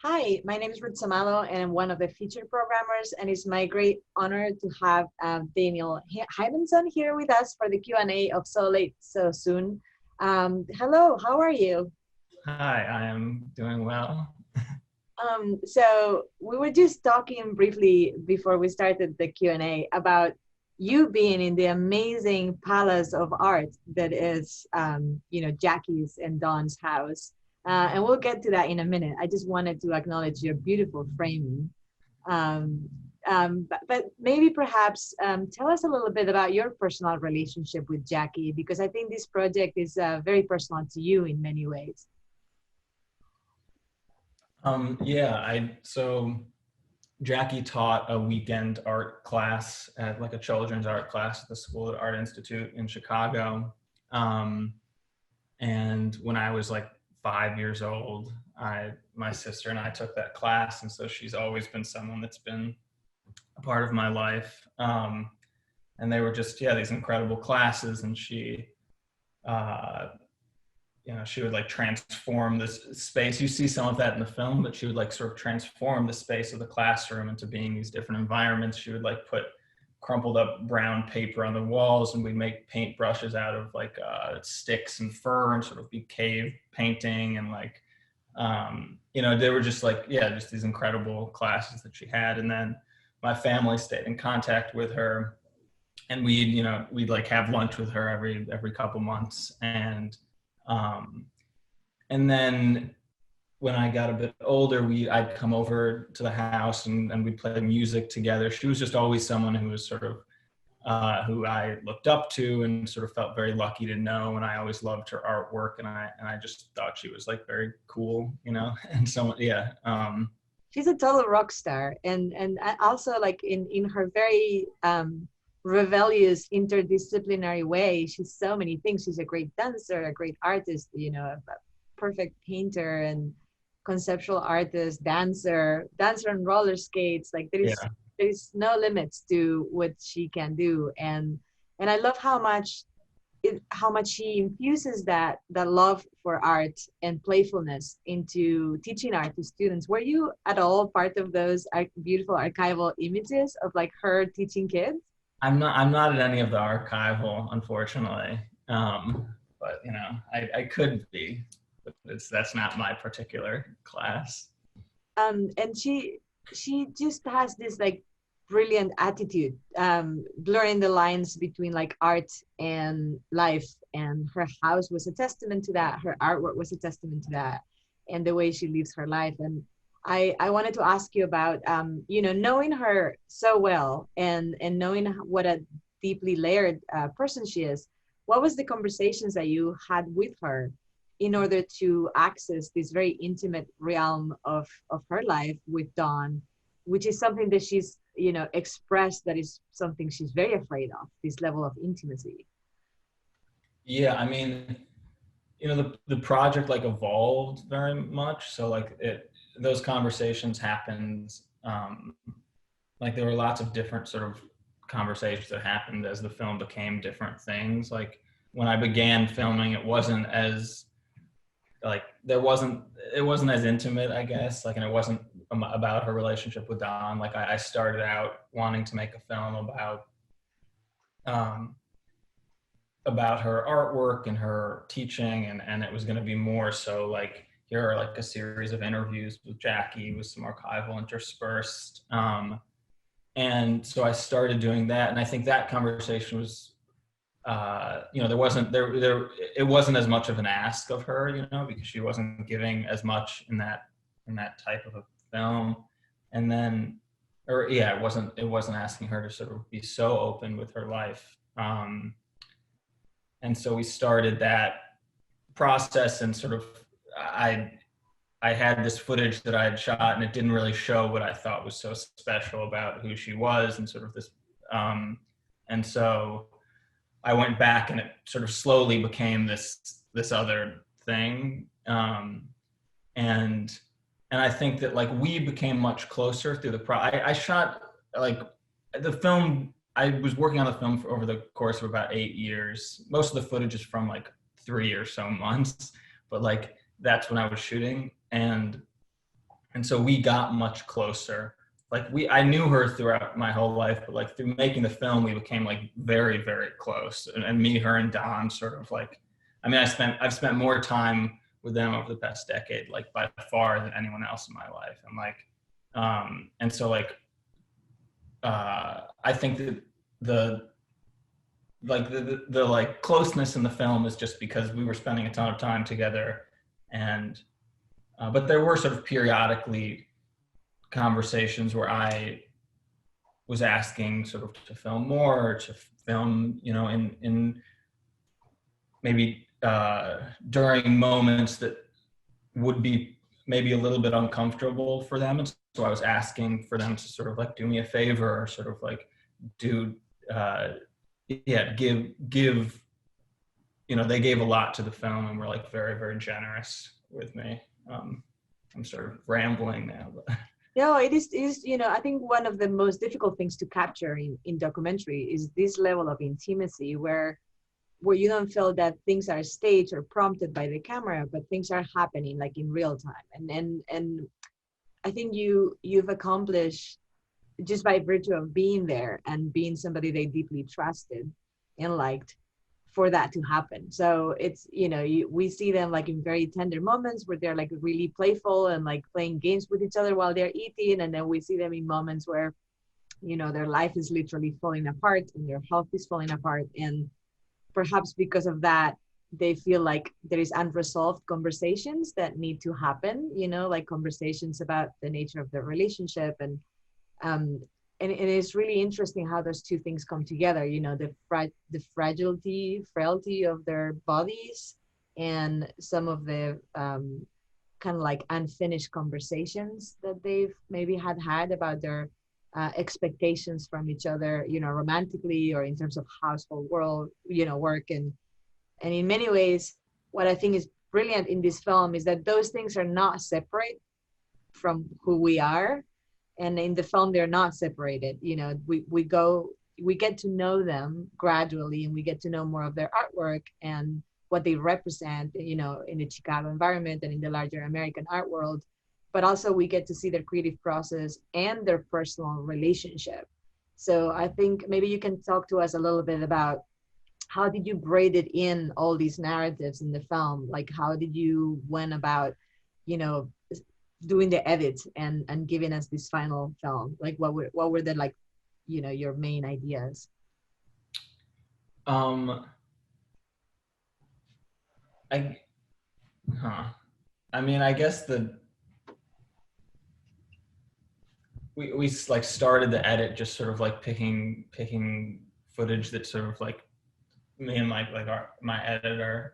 Hi, my name is Ruth Samalo, and I'm one of the featured programmers. And it's my great honor to have Daniel Hymanson here with us for the Q&A of So Late, So Soon. Hello, how are you? Hi, I am doing well. So we were just talking briefly before we started the Q&A about you being in the amazing palace of art that is, Jackie's and Dawn's house. And we'll get to that in a minute. I just wanted to acknowledge your beautiful framing. Um, but maybe perhaps tell us a little bit about your personal relationship with Jackie, because I think this project is very personal to you in many ways. So Jackie taught a weekend art class at like a children's art class at the School at Art Institute in Chicago. Um, and when I was like 5 years old, my sister and I took that class, and so she's always been someone that's been a part of my life. And they were just these incredible classes, and uh, she would like transform this space. You see some of that in the film, but she would like sort of transform the space of the classroom into being these different environments. She would like put crumpled up brown paper on the walls, and we'd make paint brushes out of like sticks and fur and sort of be cave painting. And like, they were just like, just these incredible classes that she had. And then my family stayed in contact with her, and we'd like have lunch with her every couple months. Um, and then when I got a bit older, I'd come over to the house, and we'd play music together. She was just always someone who was sort of who I looked up to and sort of felt very lucky to know. And I always loved her artwork, and I just thought she was like very cool, And so She's a total rock star, and also like in her very rebellious interdisciplinary way. She's so many things. She's a great dancer, a great artist, a perfect painter and conceptual artist, dancer on roller skates. Like yeah, there is no limits to what she can do. And I love how much she infuses that love for art and playfulness into teaching art to students. Were you at all part of those beautiful archival images of like her teaching kids? I'm not at any of the archival, unfortunately. But I could be, but that's not my particular class. And she just has this like brilliant attitude, blurring the lines between like art and life. And her house was a testament to that. Her artwork was a testament to that, and the way she lives her life. And I wanted to ask you about, knowing her so well, and knowing what a deeply layered person she is. What was the conversations that you had with her in order to access this very intimate realm of her life with Dawn, which is something that she's, expressed, that is something she's very afraid of, this level of intimacy. Yeah, I mean, the project like evolved very much. So like those conversations happened. Like there were lots of different sort of conversations that happened as the film became different things. Like when I began filming, it wasn't as like it wasn't as intimate, I guess. Like, and it wasn't about her relationship with Don. Like I started out wanting to make a film um, about her artwork and her teaching, and it was going to be more so like here are like a series of interviews with Jackie with some archival interspersed. And so I started doing that, and I think that conversation was it wasn't as much of an ask of her, because she wasn't giving as much in that type of a film. And then it wasn't asking her to sort of be so open with her life. And so we started that process, and sort of I had this footage that I had shot, and it didn't really show what I thought was so special about who she was, and sort of this and so I went back, and it sort of slowly became this other thing. And I think that like we became much closer through I shot like the film. I was working on the film for over the course of about 8 years. Most of the footage is from like 3 or so months, but like that's when I was shooting. And And so we got much closer. Like I knew her throughout my whole life, but like through making the film, we became like very, very close. And me, her, and Don sort of like, I mean, I've spent more time with them over the past decade, like by far than anyone else in my life. And like, and so like, I think that the like closeness in the film is just because we were spending a ton of time together, and but there were sort of periodically conversations where I was asking sort of to film more, or to film, you know, in maybe during moments that would be maybe a little bit uncomfortable for them. And so I was asking for them to sort of like do me a favor, or sort of like do, give, you know, they gave a lot to the film and were like very, very generous with me. I'm sort of rambling now, but. No, it is, you know, I think one of the most difficult things to capture in documentary is this level of intimacy where you don't feel that things are staged or prompted by the camera, but things are happening like in real time. And I think you've accomplished, just by virtue of being there and being somebody they deeply trusted and liked, for that to happen. So it's, you know, we see them like in very tender moments where they're like really playful and like playing games with each other while they're eating. And then we see them in moments where, you know, their life is literally falling apart and their health is falling apart. And perhaps because of that, they feel like there is unresolved conversations that need to happen, you know, like conversations about the nature of their relationship. And it's really interesting how those two things come together, you know, the frailty of their bodies, and some of the kind of like unfinished conversations that they've maybe had about their expectations from each other, you know, romantically or in terms of household world, you know, work. And in many ways, what I think is brilliant in this film is that those things are not separate from who we are. And in the film, they're not separated. You know, we get to know them gradually, and we get to know more of their artwork and what they represent, you know, in the Chicago environment and in the larger American art world. But also we get to see their creative process and their personal relationship. So I think maybe you can talk to us a little bit about how did you braid it in all these narratives in the film? Like, how did you went about, you know, doing the edits and giving us this final film? Like what were the, like, you know, your main ideas? I mean, I guess we like started the edit just sort of like picking footage that sort of like me and my editor,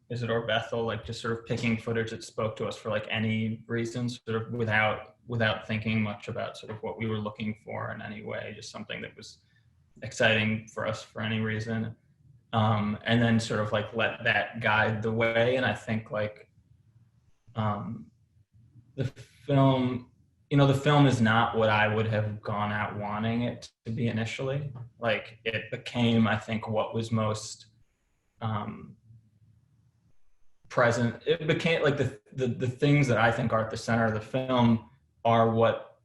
Isidore Bethel, like just sort of picking footage that spoke to us for like any reason, sort of without thinking much about sort of what we were looking for in any way, just something that was exciting for us for any reason. And then sort of like let that guide the way. And I think like the film, you know, the film is not what I would have gone out wanting it to be initially. Like it became, I think, what was most present. It became like the things that I think are at the center of the film are what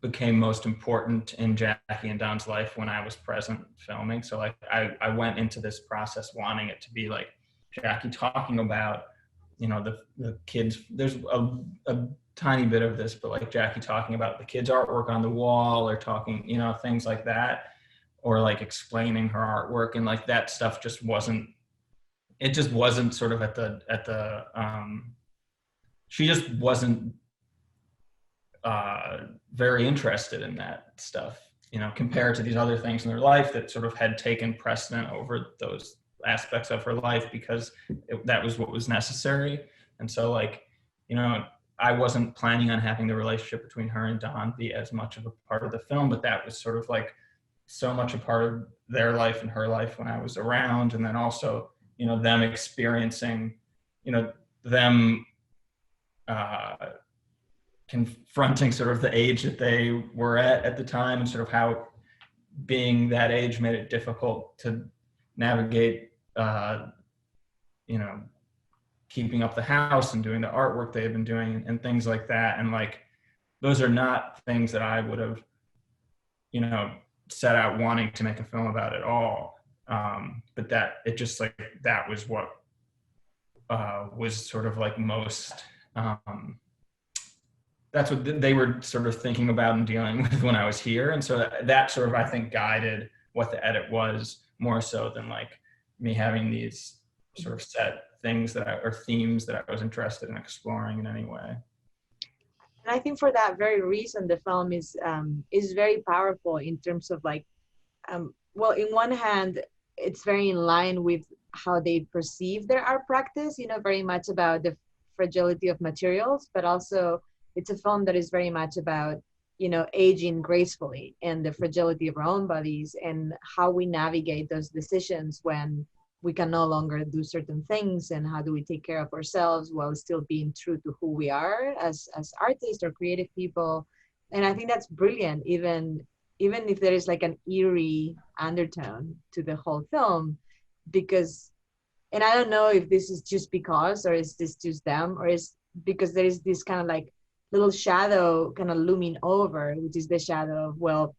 became most important in Jackie and Don's life when I was present filming. So like I went into this process wanting it to be like Jackie talking about, you know, the kids. There's a tiny bit of this, but like Jackie talking about the kids' artwork on the wall, or talking, you know, things like that, or like explaining her artwork, and like that stuff just wasn't sort of at the she just wasn't very interested in that stuff, you know, compared to these other things in her life that sort of had taken precedent over those aspects of her life, because that was what was necessary. And so like, you know, I wasn't planning on having the relationship between her and Don be as much of a part of the film, but that was sort of like so much a part of their life and her life when I was around. And then also, you know, them experiencing, you know, them confronting sort of the age that they were at the time, and sort of how being that age made it difficult to navigate, you know, keeping up the house and doing the artwork they had been doing and things like that. And like, those are not things that I would have, you know, set out wanting to make a film about at all. But that it just like, that was what was sort of like most, that's what they were sort of thinking about and dealing with when I was here. And so that sort of, I think, guided what the edit was more so than like me having these sort of set things or themes that I was interested in exploring in any way. And I think for that very reason, the film is very powerful in terms of like, well, in one hand, it's very in line with how they perceive their art practice, you know, very much about the fragility of materials, but also it's a film that is very much about, you know, aging gracefully and the fragility of our own bodies and how we navigate those decisions when we can no longer do certain things, and how do we take care of ourselves while still being true to who we are as artists or creative people. And I think that's brilliant, even if there is like an eerie undertone to the whole film, because, and I don't know if this is just because, or is this just them, or is because there is this kind of like little shadow kind of looming over, which is the shadow of, well,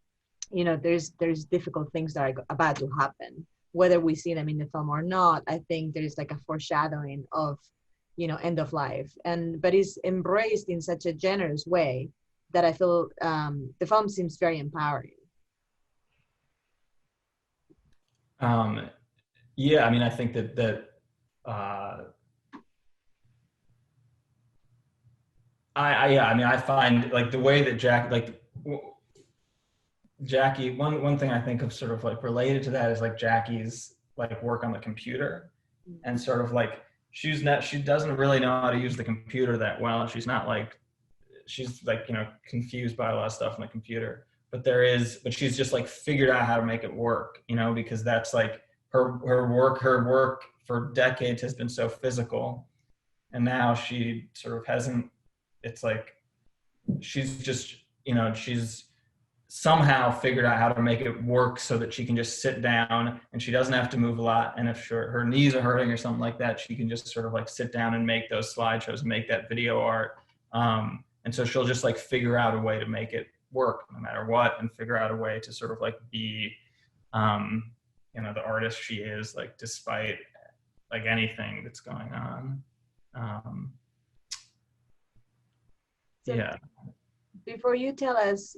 you know, there's difficult things that are about to happen, whether we see them in the film or not. I think there's like a foreshadowing of, you know, end of life, but it's embraced in such a generous way that I feel the film seems very empowering. Yeah, I mean, I think that I mean, I find like the way that Jackie, one thing I think of sort of like related to that is like Jackie's like work on the computer, and sort of like she doesn't really know how to use the computer that well. She's like, you know, confused by a lot of stuff on the computer, but she's just like figured out how to make it work, you know, because that's like her work for decades has been so physical, and now she sort of hasn't, it's like she's just, you know, she's somehow figured out how to make it work so that she can just sit down and she doesn't have to move a lot. And if her knees are hurting or something like that, she can just sort of like sit down and make those slideshows and make that video art. And so she'll just like figure out a way to make it work no matter what, and figure out a way to sort of like be, you know, the artist she is, like despite like anything that's going on. So yeah. Before you tell us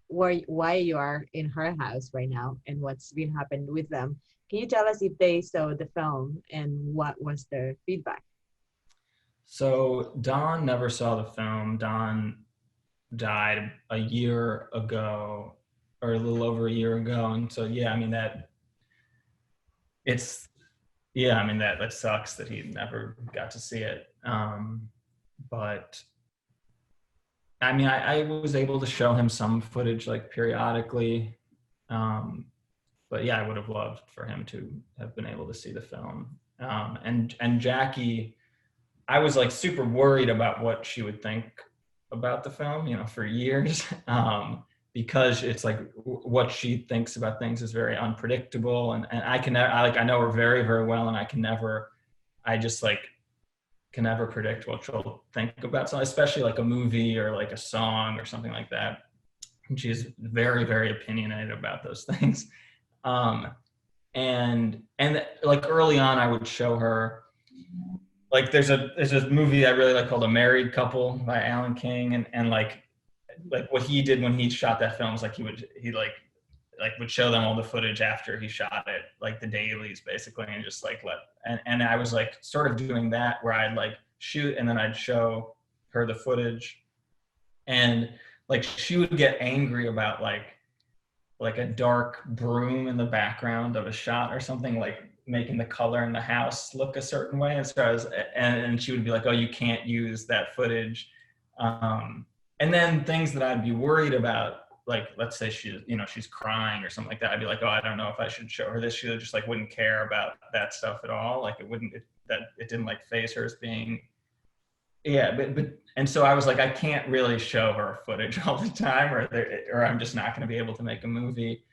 why you are in her house right now and what's been happened with them, can you tell us if they saw the film and what was their feedback? So Don never saw the film. Don died a year ago, or a little over a year ago. And so, yeah, I mean, that sucks that he never got to see it. But I mean, I was able to show him some footage like periodically. But yeah, I would have loved for him to have been able to see the film. And Jackie, I was like super worried about what she would think about the film, you know, for years, because it's like what she thinks about things is very unpredictable, and I know her very, very well, and I can never predict what she'll think about something, especially like a movie or like a song or something like that. And she's very, very opinionated about those things. And like early on, I would show her, like there's a movie I really like called A Married Couple by Alan King, and like what he did when he shot that film was like he would show them all the footage after he shot it, like the dailies basically, and just like and I was like sort of doing that where I'd like shoot and then I'd show her the footage, and like she would get angry about like a dark broom in the background of a shot or something, like making the color in the house look a certain way. And so and she would be like, oh, you can't use that footage. And then things that I'd be worried about, like, let's say she's crying or something like that. I'd be like, oh, I don't know if I should show her this. She just like wouldn't care about that stuff at all. Like it didn't like phase her as being, yeah. But and so I was like, I can't really show her footage all the time, or I'm just not going to be able to make a movie.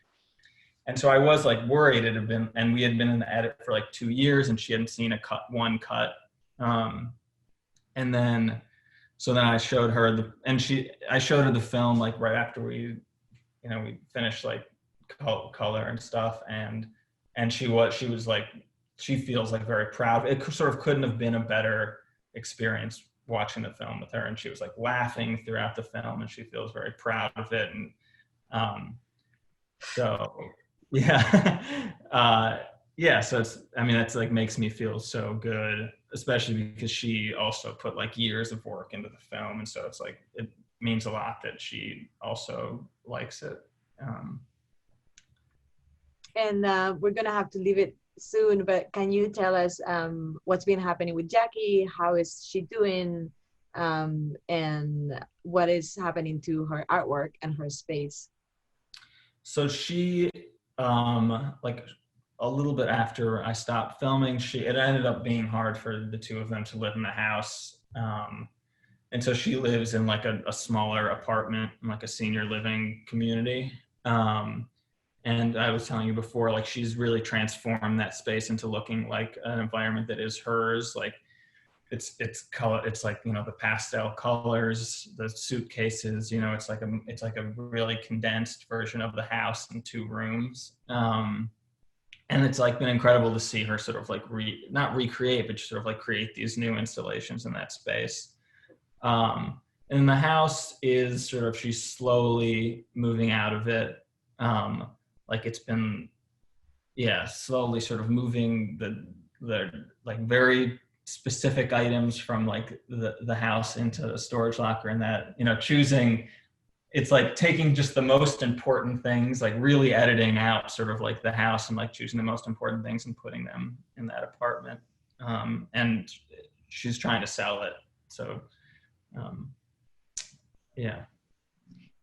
And so I was like worried. And we had been in the edit for like 2 years, and she hadn't seen one cut. And then, so then I showed her I showed her the film like right after we finished like color and stuff. And she was like, she feels like very proud. It sort of couldn't have been a better experience watching the film with her. And she was like laughing throughout the film, and she feels very proud of it. And so yeah, yeah. So that's like makes me feel so good, especially because she also put like years of work into the film. And so it's like, it means a lot that she also likes it. And we're gonna have to leave it soon, but can you tell us what's been happening with Jackie? How is she doing? And what is happening to her artwork and her space? So she, like a little bit after I stopped filming, it ended up being hard for the two of them to live in the house. And so she lives in like a smaller apartment, like a senior living community. And I was telling you before, like she's really transformed that space into looking like an environment that is hers. Like it's color, it's like, the pastel colors, the suitcases, it's like a really condensed version of the house in 2 rooms. And it's like been incredible to see her sort of like not recreate, but just sort of like create these new installations in that space. And the house is sort of, she's slowly moving out of it. Like it's been, slowly sort of moving the like very specific items from like the house into a storage locker, and that, choosing, it's like taking just the most important things, like really editing out sort of like the house and like choosing the most important things and putting them in that apartment. And she's trying to sell it. So, yeah.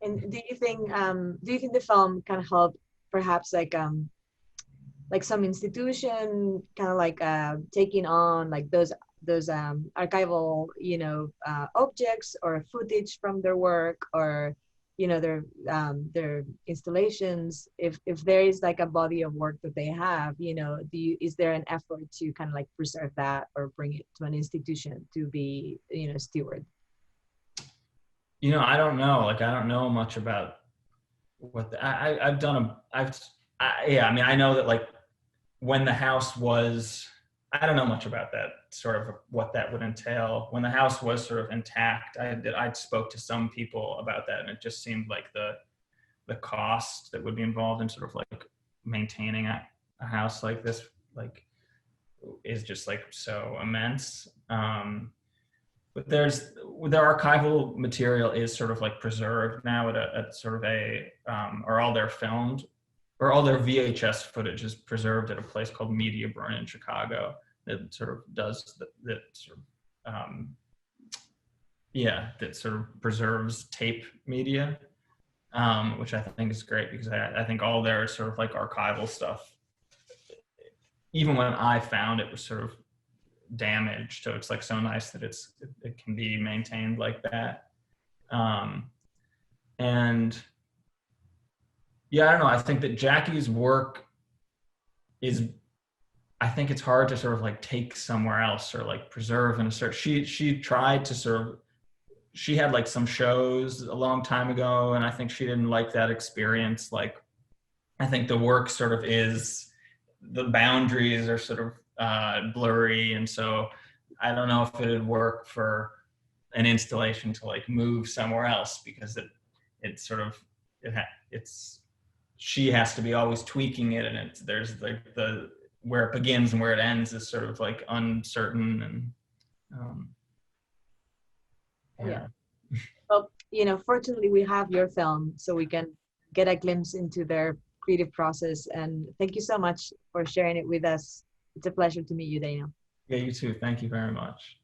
And do you think the film can help perhaps like some institution kind of like taking on like those archival objects or footage from their work, or their installations, if there is like a body of work that they have, is there an effort to kind of like preserve that or bring it to an institution to be steward? I don't know. Like, I don't know much about what I've done. I know that like when the house was, I don't know much about that, sort of what that would entail. When the house was sort of intact, I spoke to some people about that, and it just seemed like the cost that would be involved in sort of like maintaining a house like this, like, is just like so immense. But the archival material is sort of like preserved now at sort of or all their filmed, or all their VHS footage is preserved at a place called Mediaburn in Chicago that sort of does that sort of, that sort of preserves tape media, which I think is great, because I think all their sort of like archival stuff, even when I found it, was sort of damaged. So it's like so nice that it can be maintained like that. And yeah, I don't know. I think that Jackie's work I think it's hard to sort of like take somewhere else or like preserve in a certain, she tried to sort of, she had like some shows a long time ago, and I think she didn't like that experience. Like, I think the work sort of the boundaries are sort of blurry. And so I don't know if it would work for an installation to like move somewhere else, because it's sort of, she has to be always tweaking it, and there's like where it begins and where it ends is sort of like uncertain. And yeah. Well, fortunately we have your film, so we can get a glimpse into their creative process. And thank you so much for sharing it with us. It's a pleasure to meet you, Dana. Yeah, you too. Thank you very much.